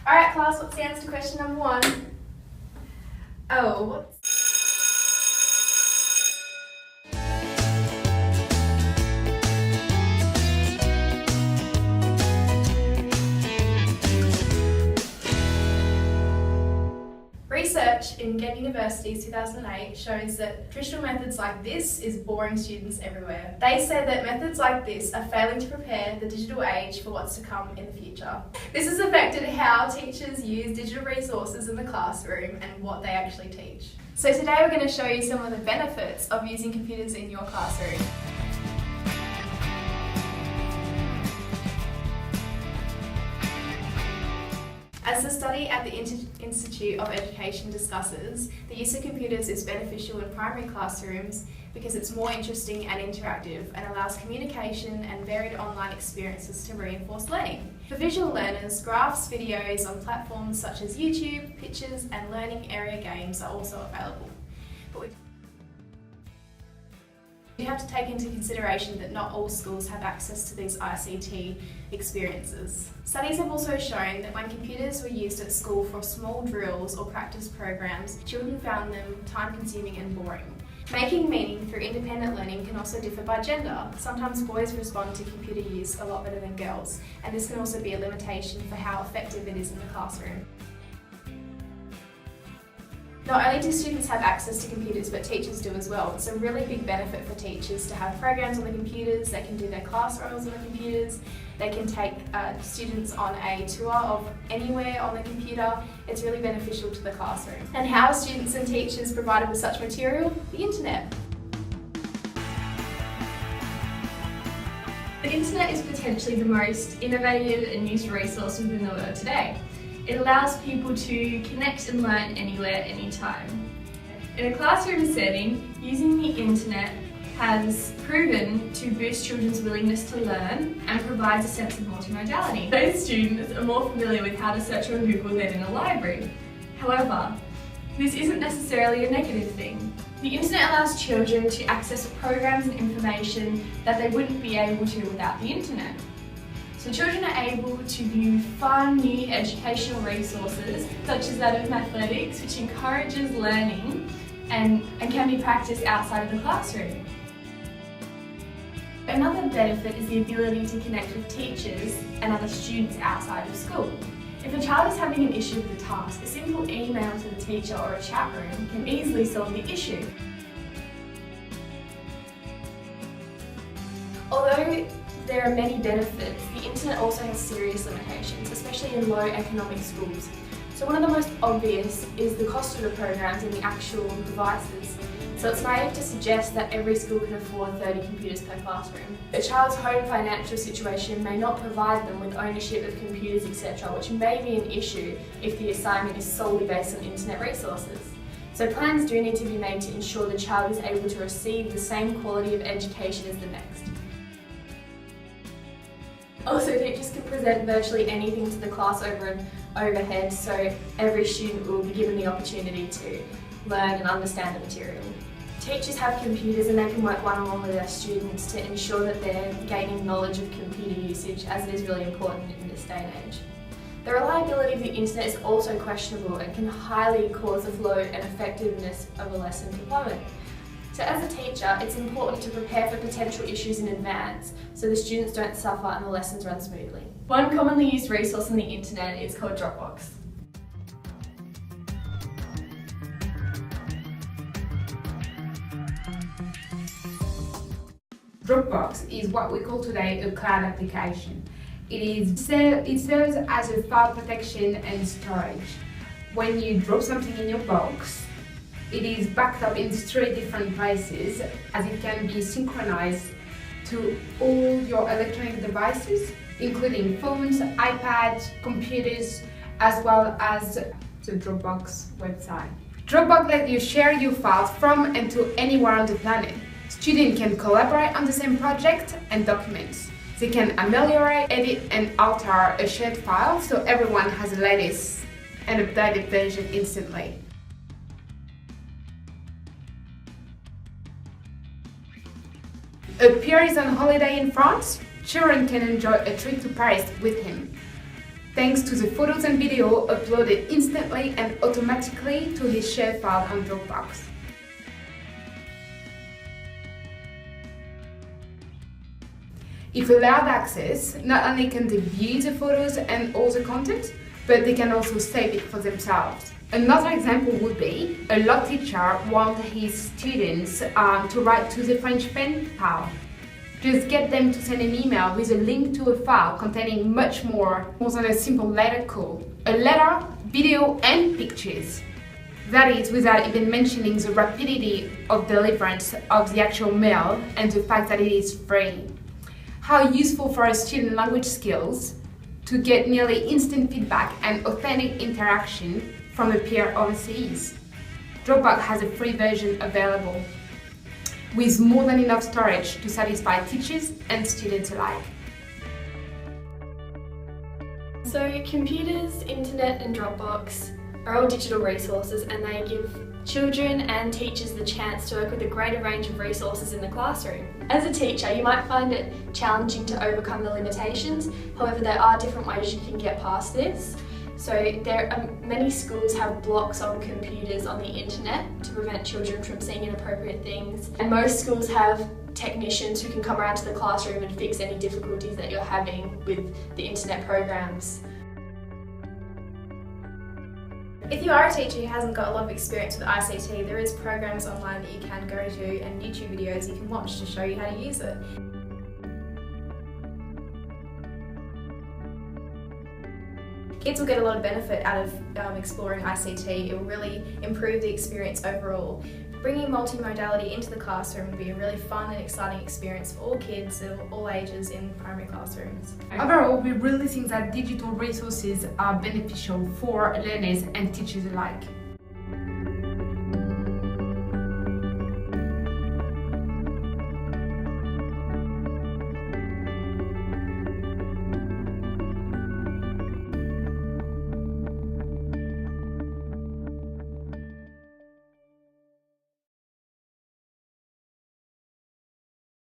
Alright class, what's the answer to question number 1? Oh, research in Ghent University's 2008 shows that traditional methods like this is boring students everywhere. They say that methods like this are failing to prepare the digital age for what's to come in the future. This has affected how teachers use digital resources in the classroom and what they actually teach. So today we're going to show you some of the benefits of using computers in your classroom. As the study at the Institute of Education discusses, the use of computers is beneficial in primary classrooms because it's more interesting and interactive and allows communication and varied online experiences to reinforce learning. For visual learners, graphs, videos on platforms such as YouTube, pictures and learning area games are also available. But you have to take into consideration that not all schools have access to these ICT experiences. Studies have also shown that when computers were used at school for small drills or practice programs, children found them time-consuming and boring. Making meaning through independent learning can also differ by gender. Sometimes boys respond to computer use a lot better than girls, and this can also be a limitation for how effective it is in the classroom. Not only do students have access to computers, but teachers do as well. It's a really big benefit for teachers to have programs on the computers. They can do their class roles on the computers. They can take students on a tour of anywhere on the computer. It's really beneficial to the classroom. And how are students and teachers provided with such material? The internet. The internet is potentially the most innovative and used resource within the world today. It allows people to connect and learn anywhere, anytime. In a classroom setting, using the internet has proven to boost children's willingness to learn and provides a sense of multimodality. Those students are more familiar with how to search on Google than in a library. However, this isn't necessarily a negative thing. The internet allows children to access programs and information that they wouldn't be able to without the internet. So children are able to view fun, new educational resources, such as that of athletics, which encourages learning and can be practiced outside of the classroom. Another benefit is the ability to connect with teachers and other students outside of school. If a child is having an issue with a task, a simple email to the teacher or a chat room can easily solve the issue. Although there are many benefits, the internet also has serious limitations, especially in low economic schools. So one of the most obvious is the cost of the programs and the actual devices. So it's naive to suggest that every school can afford 30 computers per classroom. A child's home financial situation may not provide them with ownership of computers, etc., which may be an issue if the assignment is solely based on internet resources. So plans do need to be made to ensure the child is able to receive the same quality of education as the next. Also, teachers can present virtually anything to the class overhead, so every student will be given the opportunity to learn and understand the material. Teachers have computers and they can work one-on-one with their students to ensure that they're gaining knowledge of computer usage, as it is really important in this day and age. The reliability of the internet is also questionable and can highly cause the flow and effectiveness of a lesson to plummet. So as a teacher, it's important to prepare for potential issues in advance so the students don't suffer and the lessons run smoothly. One commonly used resource on the internet is called Dropbox. Dropbox is what we call today a cloud application. It serves as a file protection and storage. When you drop something in your box, it is backed up in 3 different places, as it can be synchronized to all your electronic devices, including phones, iPads, computers, as well as the Dropbox website. Dropbox lets you share your files from and to anywhere on the planet. Students can collaborate on the same project and documents. They can ameliorate, edit and alter a shared file so everyone has the latest and updated version instantly. A peer is on holiday in France. Children can enjoy a trip to Paris with him. thanks to the photos and video uploaded instantly and automatically to his shared file on Dropbox. If allowed access, not only can they view the photos and all the content, but they can also save it for themselves. Another example would be a law teacher wants his students to write to the French pen pal. Just get them to send an email with a link to a file containing much more than a simple letter call. A letter, video and pictures. That is without even mentioning the rapidity of deliverance of the actual mail and the fact that it is free. How useful for our student language skills to get nearly instant feedback and authentic interaction from a peer overseas. Dropbox has a free version available, with more than enough storage to satisfy teachers and students alike. So computers, internet and Dropbox are all digital resources, and they give children and teachers the chance to work with a greater range of resources in the classroom. As a teacher, you might find it challenging to overcome the limitations. However, there are different ways you can get past this. So many schools have blocks on computers on the internet to prevent children from seeing inappropriate things. And most schools have technicians who can come around to the classroom and fix any difficulties that you're having with the internet programs. If you are a teacher who hasn't got a lot of experience with ICT, there is programs online that you can go to and YouTube videos you can watch to show you how to use it. Kids will get a lot of benefit out of exploring ICT. It will really improve the experience overall. Bringing multimodality into the classroom will be a really fun and exciting experience for all kids of all ages in primary classrooms. Overall, we really think that digital resources are beneficial for learners and teachers alike.